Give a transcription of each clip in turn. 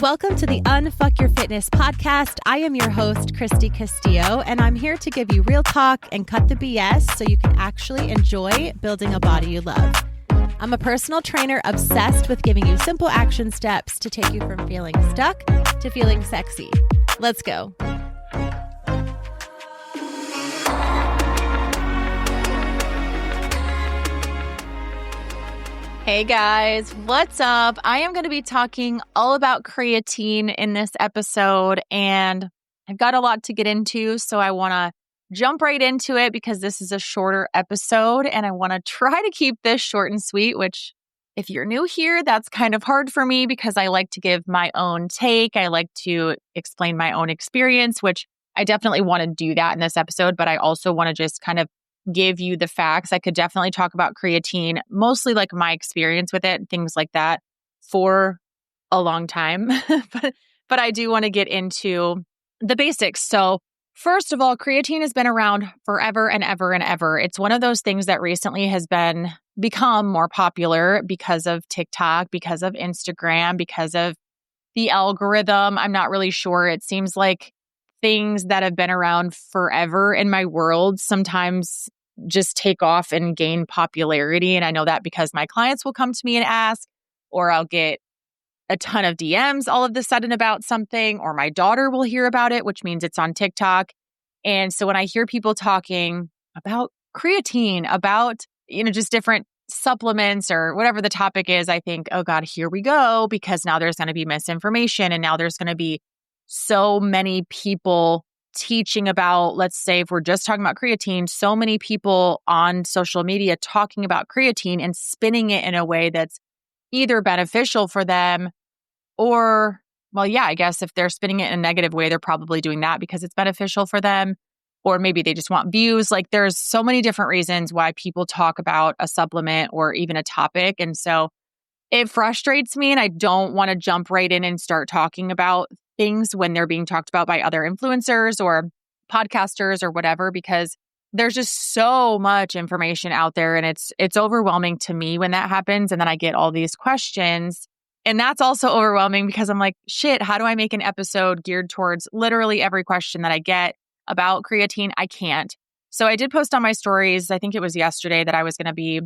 Welcome to the Unfuck Your Fitness podcast. I am your host, Christy Castillo, and I'm here to give you real talk and cut the BS so you can actually enjoy building a body you love. I'm a personal trainer obsessed with giving you simple action steps to take you from feeling stuck to feeling sexy. Let's go. Hey guys, what's up? I am going to be talking all about creatine in this episode, and I've got a lot to get into, so I want to jump right into it because this is a shorter episode, and I want to try to keep this short and sweet, which if you're new here, that's kind of hard for me because I like to give my own take. I like to explain my own experience, which I definitely want to do that in this episode, but I also want to just kind of give you the facts. I could definitely talk about creatine, mostly like my experience with it and things like that for a long time. but I do want to get into the basics. So first of all, creatine has been around forever and ever and ever. It's one of those things that recently has become more popular because of TikTok, because of Instagram, because of the algorithm. I'm not really sure. It seems like things that have been around forever in my world sometimes just take off and gain popularity. And I know that because my clients will come to me and ask, or I'll get a ton of DMs all of a sudden about something, or my daughter will hear about it, which means it's on TikTok. And so when I hear people talking about creatine, about, just different supplements or whatever the topic is, I think, oh God, here we go, because now there's going to be misinformation. And now there's going to be so many people teaching about, let's say, if we're just talking about creatine, so many people on social media talking about creatine and spinning it in a way that's either beneficial for them or, well, yeah, I guess if they're spinning it in a negative way, they're probably doing that because it's beneficial for them. Or maybe they just want views. Like there's so many different reasons why people talk about a supplement or even a topic. And so it frustrates me, and I don't want to jump right in and start talking about things when they're being talked about by other influencers or podcasters or whatever, because there's just so much information out there, and it's overwhelming to me when that happens. And then I get all these questions, and that's also overwhelming because I'm like, shit, how do I make an episode geared towards literally every question that I get about creatine? I can't. So I did post on my stories, I think it was yesterday, that I was going to be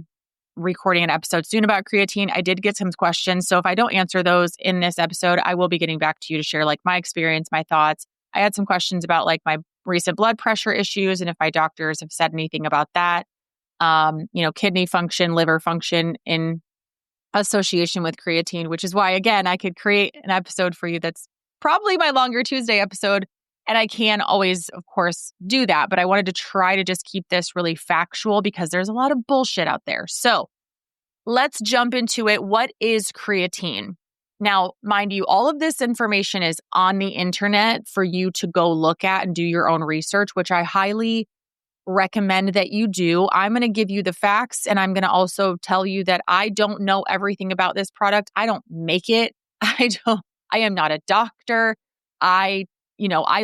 recording an episode soon about creatine. I did get some questions. So if I don't answer those in this episode, I will be getting back to you to share like my experience, my thoughts. I had some questions about like my recent blood pressure issues and if my doctors have said anything about that. Kidney function, liver function in association with creatine, which is why, again, I could create an episode for you that's probably my longer Tuesday episode. And I can always, of course, do that. But I wanted to try to just keep this really factual because there's a lot of bullshit out there. So let's jump into it. What is creatine? Now, mind you, all of this information is on the internet for you to go look at and do your own research, which I highly recommend that you do. I'm going to give you the facts, and I'm going to also tell you that I don't know everything about this product. I don't make it. I am not a doctor. I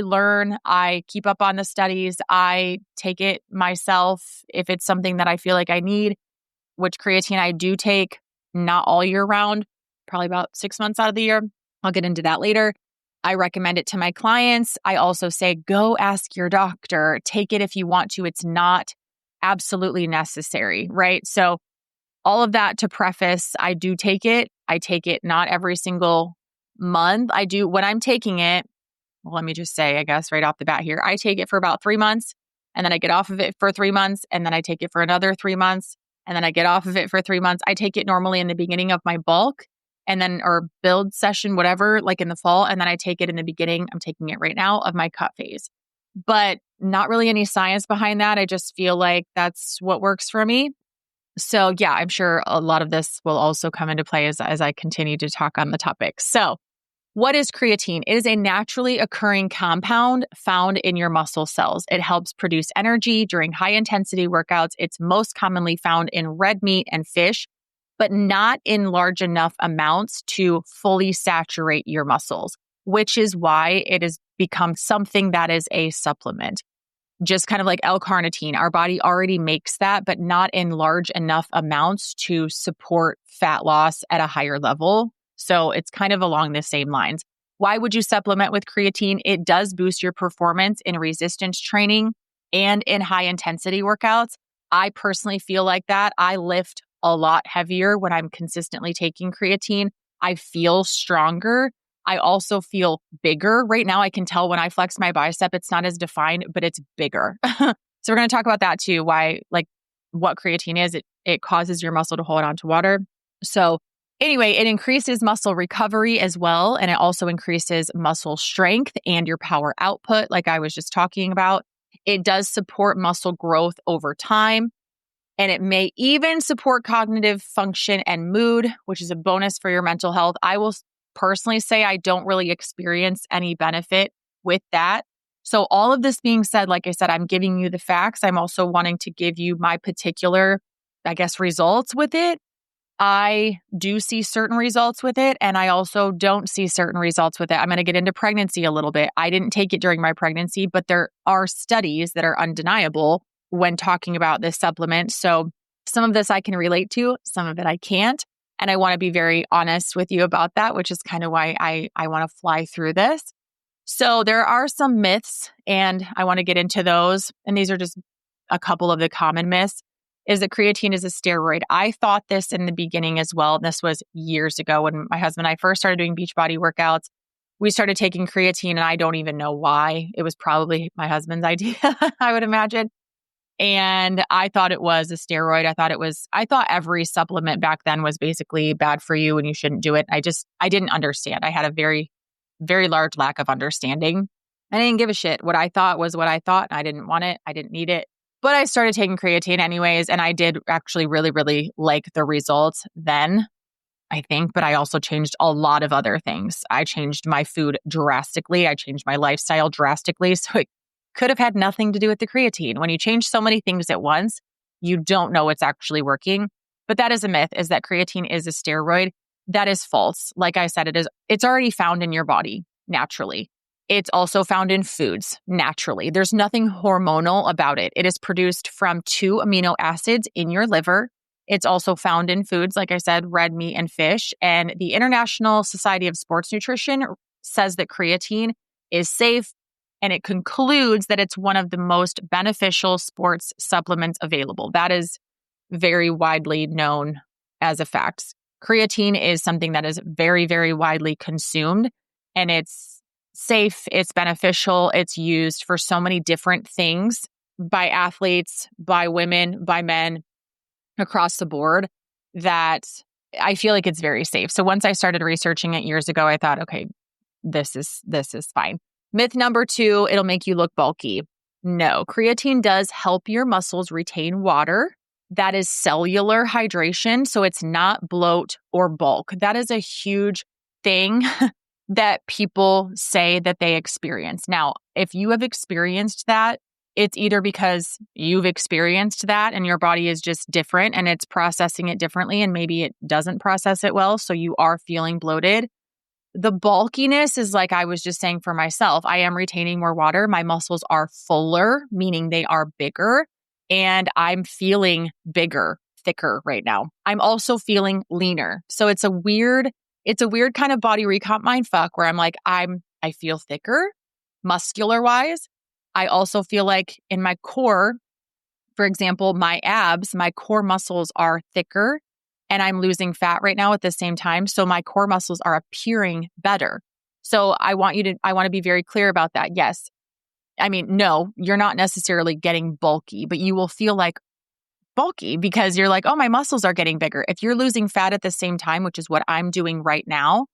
learn, I keep up on the studies, I take it myself if it's something that I feel like I need, which creatine I do take not all year round, probably about 6 months out of the year. I'll get into that later. I recommend it to my clients. I also say, go ask your doctor, take it if you want to. It's not absolutely necessary, right? So all of that to preface, I do take it. I take it not every single month. I do when I'm taking it. Well, let me just say, I guess, right off the bat here, I take it for about 3 months, and then I get off of it for 3 months, and then I take it for another 3 months, and then I get off of it for 3 months. I take it normally in the beginning of my bulk and then, or build session, whatever, like in the fall. And then I take it in the beginning, I'm taking it right now, of my cut phase. But not really any science behind that. I just feel like that's what works for me. So yeah, I'm sure a lot of this will also come into play as I continue to talk on the topic. So what is creatine? It is a naturally occurring compound found in your muscle cells. It helps produce energy during high intensity workouts. It's most commonly found in red meat and fish, but not in large enough amounts to fully saturate your muscles, which is why it has become something that is a supplement. Just kind of like L-carnitine, our body already makes that, but not in large enough amounts to support fat loss at a higher level. So it's kind of along the same lines. Why would you supplement with creatine? It does boost your performance in resistance training and in high intensity workouts. I personally feel like that. I lift a lot heavier when I'm consistently taking creatine. I feel stronger. I also feel bigger. Right now, I can tell when I flex my bicep, it's not as defined, but it's bigger. So we're going to talk about that too, why, like what creatine is. It causes your muscle to hold on to water. So anyway, it increases muscle recovery as well. And it also increases muscle strength and your power output, like I was just talking about. It does support muscle growth over time. And it may even support cognitive function and mood, which is a bonus for your mental health. I will personally say I don't really experience any benefit with that. So all of this being said, like I said, I'm giving you the facts. I'm also wanting to give you my particular, I guess, results with it. I do see certain results with it, and I also don't see certain results with it. I'm going to get into pregnancy a little bit. I didn't take it during my pregnancy, but there are studies that are undeniable when talking about this supplement. So some of this I can relate to, some of it I can't. And I want to be very honest with you about that, which is kind of why I want to fly through this. So there are some myths, and I want to get into those. And these are just a couple of the common myths. Is that creatine is a steroid. I thought this in the beginning as well. This was years ago when my husband and I first started doing Beachbody workouts. We started taking creatine, and I don't even know why. It was probably my husband's idea, I would imagine. And I thought it was a steroid. I thought every supplement back then was basically bad for you and you shouldn't do it. I didn't understand. I had a very, very large lack of understanding. I didn't give a shit. What I thought was what I thought. I didn't want it. I didn't need it. But I started taking creatine anyways, and I did actually really, really like the results then, I think, but I also changed a lot of other things. I changed my food drastically. I changed my lifestyle drastically. So it could have had nothing to do with the creatine. When you change so many things at once, you don't know what's actually working. But that is a myth, is that creatine is a steroid. That is false. Like I said, it's already found in your body naturally. It's also found in foods naturally. There's nothing hormonal about it. It is produced from 2 amino acids in your liver. It's also found in foods, like I said, red meat and fish. And the International Society of Sports Nutrition says that creatine is safe, and it concludes that it's one of the most beneficial sports supplements available. That is very widely known as a fact. Creatine is something that is very, very widely consumed, and it's safe, it's beneficial, it's used for so many different things by athletes, by women, by men across the board, that I feel like it's very safe. So once I started researching it years ago, I thought, okay, this is fine. Myth number 2, it'll make you look bulky. No, creatine does help your muscles retain water. That is cellular hydration. So it's not bloat or bulk. That is a huge thing that people say that they experience. Now, if you have experienced that, it's either because you've experienced that and your body is just different and it's processing it differently, and maybe it doesn't process it well, so you are feeling bloated. The bulkiness is like I was just saying for myself. I am retaining more water. My muscles are fuller, meaning they are bigger, and I'm feeling bigger, thicker right now. I'm also feeling leaner. So it's a weird kind of body recomp mindfuck where I'm like, I feel thicker muscular wise. I also feel like in my core, for example, my abs, my core muscles are thicker, and I'm losing fat right now at the same time. So my core muscles are appearing better. So I want to be very clear about that. Yes. I mean, no, you're not necessarily getting bulky, but you will feel like bulky because you're like, oh, my muscles are getting bigger. If you're losing fat at the same time, which is what I'm doing right now,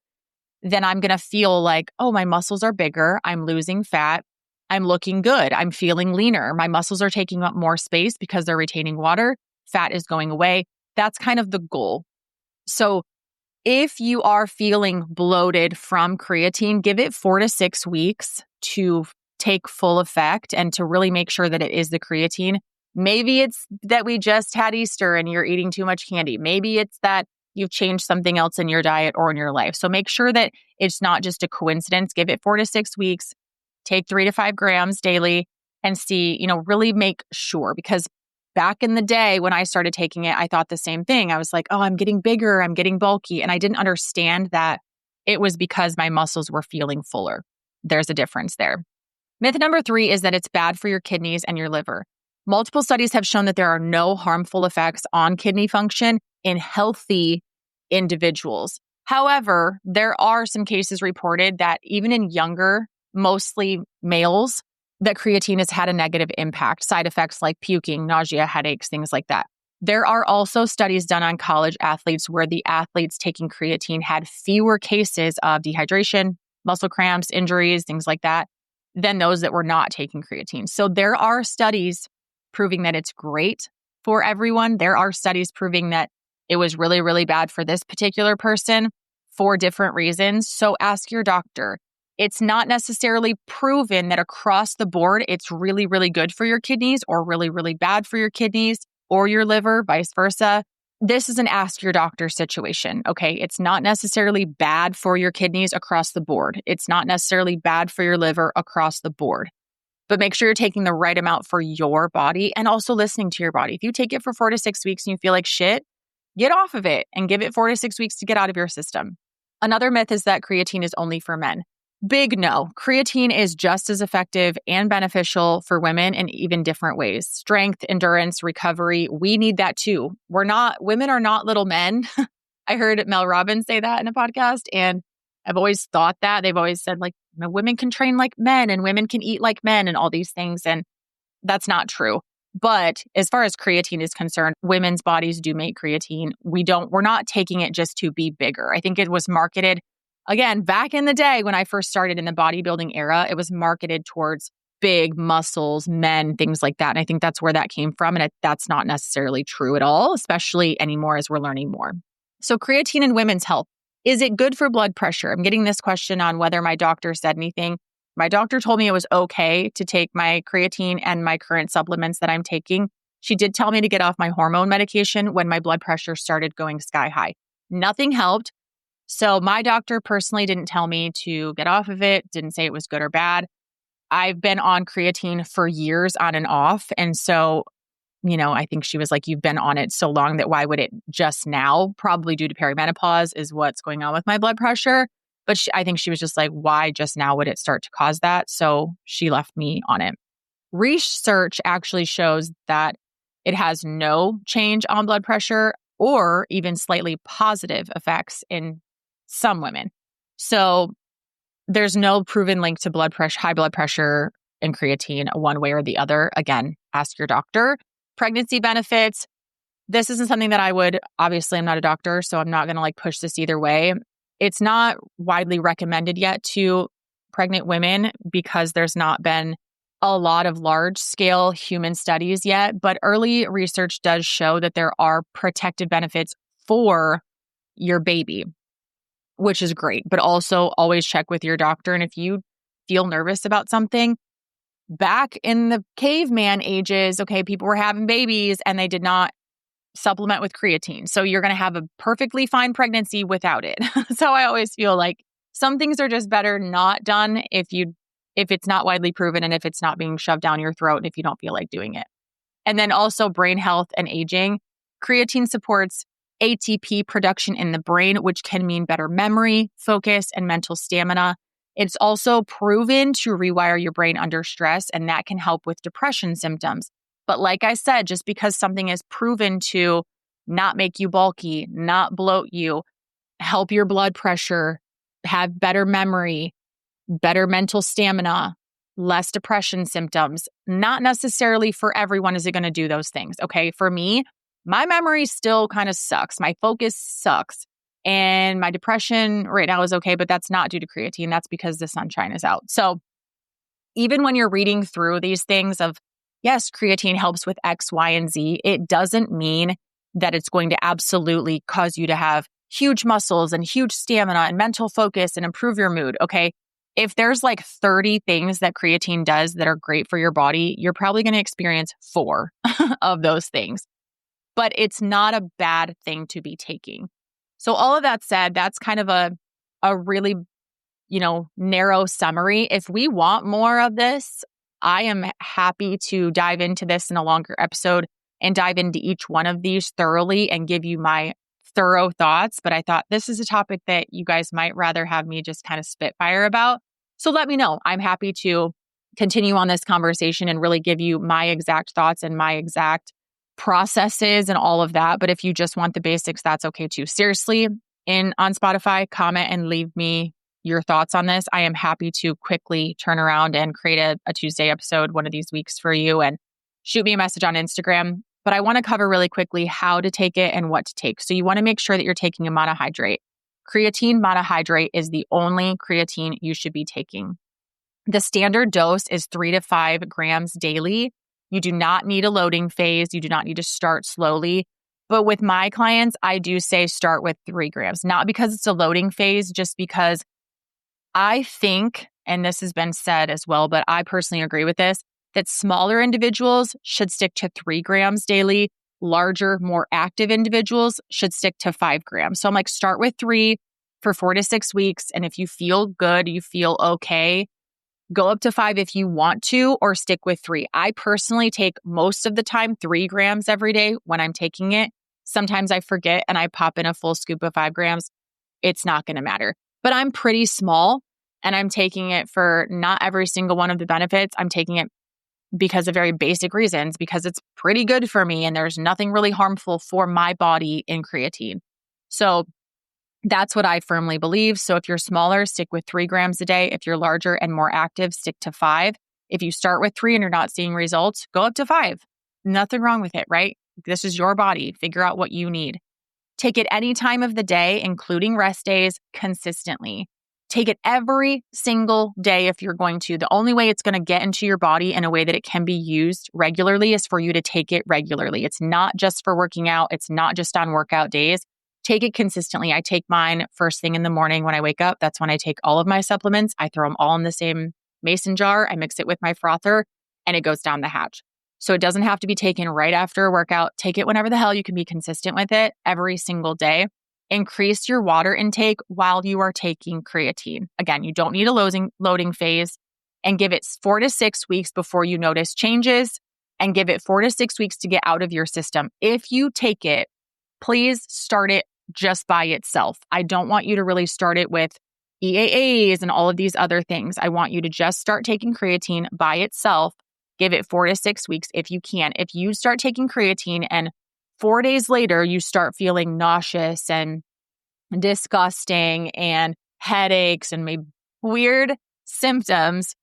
then I'm going to feel like, oh, my muscles are bigger. I'm losing fat. I'm looking good. I'm feeling leaner. My muscles are taking up more space because they're retaining water. Fat is going away. That's kind of the goal. So if you are feeling bloated from creatine, give it 4 to 6 weeks to take full effect and to really make sure that it is the creatine. Maybe it's that we just had Easter and you're eating too much candy. Maybe it's that you've changed something else in your diet or in your life. So make sure that it's not just a coincidence. Give it 4 to 6 weeks, take 3 to 5 grams daily, and see, really make sure. Because back in the day when I started taking it, I thought the same thing. I was like, oh, I'm getting bigger, I'm getting bulky. And I didn't understand that It was because my muscles were feeling fuller. There's a difference there. Myth number 3 is that it's bad for your kidneys and your liver. Multiple studies have shown that there are no harmful effects on kidney function in healthy individuals. However, there are some cases reported that even in younger, mostly males, that creatine has had a negative impact, side effects like puking, nausea, headaches, things like that. There are also studies done on college athletes where the athletes taking creatine had fewer cases of dehydration, muscle cramps, injuries, things like that, than those that were not taking creatine. So there are studies proving that it's great for everyone. There are studies proving that it was really, really bad for this particular person for different reasons. So ask your doctor. It's not necessarily proven that across the board, it's really, really good for your kidneys or really, really bad for your kidneys or your liver, vice versa. This is an ask your doctor situation, okay? It's not necessarily bad for your kidneys across the board. It's not necessarily bad for your liver across the board. But make sure you're taking the right amount for your body and also listening to your body. If you take it for 4 to 6 weeks and you feel like shit, get off of it and give it 4 to 6 weeks to get out of your system. Another myth is that creatine is only for men. Big no. Creatine is just as effective and beneficial for women in even different ways. Strength, endurance, recovery. We need that too. Women are not little men. I heard Mel Robbins say that in a podcast, and I've always thought that. They've always said like women can train like men and women can eat like men and all these things. And that's not true. But as far as creatine is concerned, women's bodies do make creatine. We're not taking it just to be bigger. I think it was marketed, again, back in the day when I first started in the bodybuilding era, it was marketed towards big muscles, men, things like that. And I think that's where that came from. And that's not necessarily true at all, especially anymore as we're learning more. So creatine in women's health. Is it good for blood pressure? I'm getting this question on whether my doctor said anything. My doctor told me it was okay to take my creatine and my current supplements that I'm taking. She did tell me to get off my hormone medication when my blood pressure started going sky high. Nothing helped. So my doctor personally didn't tell me to get off of it, didn't say it was good or bad. I've been on creatine for years on and off. And so, I think she was like, you've been on it so long that why would it just now? Probably due to perimenopause is what's going on with my blood pressure. But I think she was just like, why just now would it start to cause that? So she left me on it. Research actually shows that it has no change on blood pressure or even slightly positive effects in some women. So there's no proven link to blood pressure, high blood pressure and creatine one way or the other. Again, ask your doctor. Pregnancy benefits. This isn't something that obviously I'm not a doctor, so I'm not going to push this either way. It's not widely recommended yet to pregnant women because there's not been a lot of large scale human studies yet, but early research does show that there are protective benefits for your baby, which is great, but also always check with your doctor. And if you feel nervous about something, back in the caveman ages, okay, people were having babies and they did not supplement with creatine. So you're going to have a perfectly fine pregnancy without it. So I always feel like some things are just better not done if it's not widely proven and if it's not being shoved down your throat and if you don't feel like doing it. And then also brain health and aging. Creatine supports ATP production in the brain, which can mean better memory, focus, and mental stamina. It's also proven to rewire your brain under stress, and that can help with depression symptoms. But like I said, just because something is proven to not make you bulky, not bloat you, help your blood pressure, have better memory, better mental stamina, less depression symptoms, not necessarily for everyone is it going to do those things. Okay, for me, my memory still kind of sucks. My focus sucks. And my depression right now is okay, but that's not due to creatine. That's because the sunshine is out. So even when you're reading through these things of, yes, creatine helps with X, Y, and Z, it doesn't mean that it's going to absolutely cause you to have huge muscles and huge stamina and mental focus and improve your mood. Okay. If there's 30 things that creatine does that are great for your body, you're probably going to experience 4 of those things. But it's not a bad thing to be taking. So all of that said, that's kind of a really, narrow summary. If we want more of this, I am happy to dive into this in a longer episode and dive into each one of these thoroughly and give you my thorough thoughts, but I thought this is a topic that you guys might rather have me just kind of spitfire about. So let me know. I'm happy to continue on this conversation and really give you my exact thoughts and my exact processes and all of that. But if you just want the basics, that's okay too. Seriously, on Spotify, comment and leave me your thoughts on this. I am happy to quickly turn around and create a Tuesday episode one of these weeks for you, and shoot me a message on Instagram. But I want to cover really quickly how to take it and what to take. So you want to make sure that you're taking a monohydrate. Creatine monohydrate is the only creatine you should be taking. The standard dose is 3 to 5 grams daily. You do not need a loading phase. You do not need to start slowly. But with my clients, I do say start with 3 grams, not because it's a loading phase, just because I think, and this has been said as well, but I personally agree with this, that smaller individuals should stick to 3 grams daily. Larger, more active individuals should stick to 5 grams. So I'm like, start with 3 for 4 to 6 weeks. And if you feel good, you feel okay, go up to 5 if you want to, or stick with 3. I personally take most of the time 3 grams every day when I'm taking it. Sometimes I forget and I pop in a full scoop of 5 grams. It's not going to matter. But I'm pretty small and I'm taking it for not every single one of the benefits. I'm taking it because of very basic reasons, because it's pretty good for me and there's nothing really harmful for my body in creatine. So that's what I firmly believe. So if you're smaller, stick with 3 grams a day. If you're larger and more active, stick to 5. If you start with 3 and you're not seeing results, go up to 5. Nothing wrong with it, right? This is your body. Figure out what you need. Take it any time of the day, including rest days, consistently. Take it every single day if you're going to. The only way it's going to get into your body in a way that it can be used regularly is for you to take it regularly. It's not just for working out. It's not just on workout days. Take it consistently. I take mine first thing in the morning when I wake up. That's when I take all of my supplements. I throw them all in the same mason jar. I mix it with my frother and it goes down the hatch. So it doesn't have to be taken right after a workout. Take it whenever the hell you can be consistent with it every single day. Increase your water intake while you are taking creatine. Again, you don't need a loading phase, and give it 4 to 6 weeks before you notice changes, and give it 4 to 6 weeks to get out of your system. If you take it, please start it just by itself. I don't want you to really start it with EAAs and all of these other things. I want you to just start taking creatine by itself. Give it 4 to 6 weeks if you can. If you start taking creatine and 4 days later, you start feeling nauseous and disgusting and headaches and maybe weird symptoms,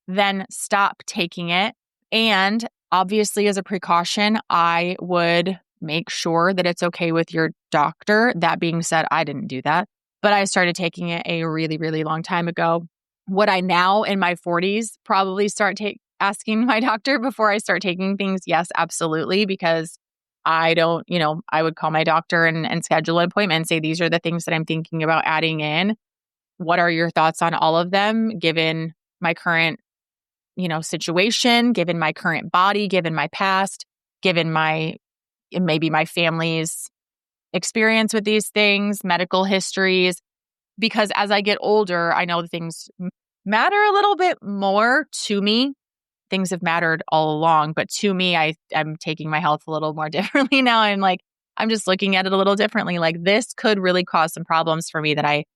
then stop taking it. And obviously, as a precaution, I would make sure that it's okay with your doctor. That being said, I didn't do that, but I started taking it a really, really long time ago. Would I now in my 40s probably start asking my doctor before I start taking things? Yes, absolutely. Because I don't, I would call my doctor and schedule an appointment and say, these are the things that I'm thinking about adding in. What are your thoughts on all of them, given my current, situation, given my current body, given my past, given maybe my family's experience with these things, medical histories. Because as I get older, I know that things matter a little bit more to me. Things have mattered all along, but to me, I'm taking my health a little more differently now. I'm just looking at it a little differently. Like, this could really cause some problems for me that I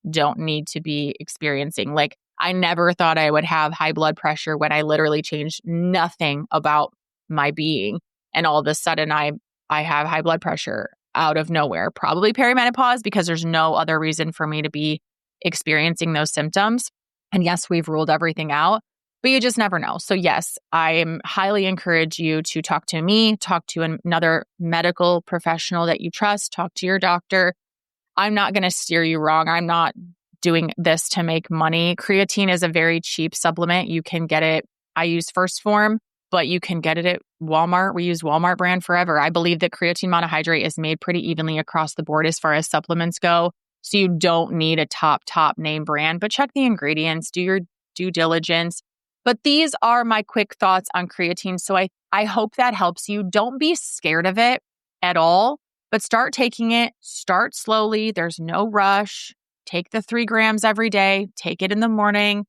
don't need to be experiencing. Like, I never thought I would have high blood pressure when I literally changed nothing about my being. And all of a sudden I have high blood pressure out of nowhere, probably perimenopause, because there's no other reason for me to be experiencing those symptoms. And yes, we've ruled everything out, but you just never know. So yes, I highly encourage you to talk to me, talk to another medical professional that you trust, talk to your doctor. I'm not going to steer you wrong. I'm not doing this to make money. Creatine is a very cheap supplement. You can get it. I use First Form, but you can get it at Walmart. We use Walmart brand forever. I believe that creatine monohydrate is made pretty evenly across the board as far as supplements go. So you don't need a top name brand, but check the ingredients, do your due diligence. But these are my quick thoughts on creatine. So I hope that helps you. Don't be scared of it at all, but start taking it. Start slowly. There's no rush. Take the 3 grams every day. Take it in the morning.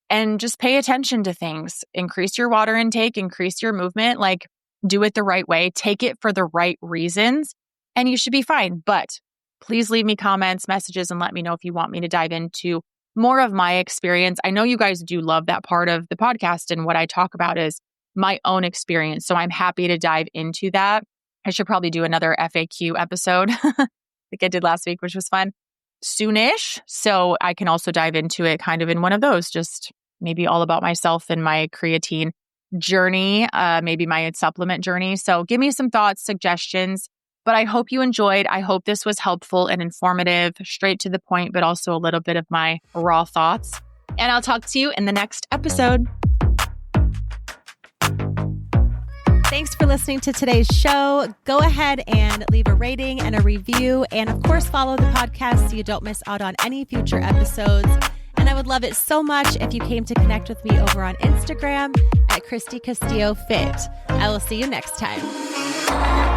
And just pay attention to things. Increase your water intake, increase your movement, like do it the right way. Take it for the right reasons and you should be fine. But please leave me comments, messages, and let me know if you want me to dive into more of my experience. I know you guys do love that part of the podcast, and what I talk about is my own experience. So I'm happy to dive into that. I should probably do another FAQ episode like I did last week, which was fun, soonish. So I can also dive into it kind of in one of those, just maybe all about myself and my creatine journey, maybe my supplement journey. So give me some thoughts, suggestions. But I hope you enjoyed. I hope this was helpful and informative, straight to the point, but also a little bit of my raw thoughts. And I'll talk to you in the next episode. Thanks for listening to today's show. Go ahead and leave a rating and a review. And of course, follow the podcast so you don't miss out on any future episodes. And I would love it so much if you came to connect with me over on Instagram at Christy Castillo Fit. I will see you next time.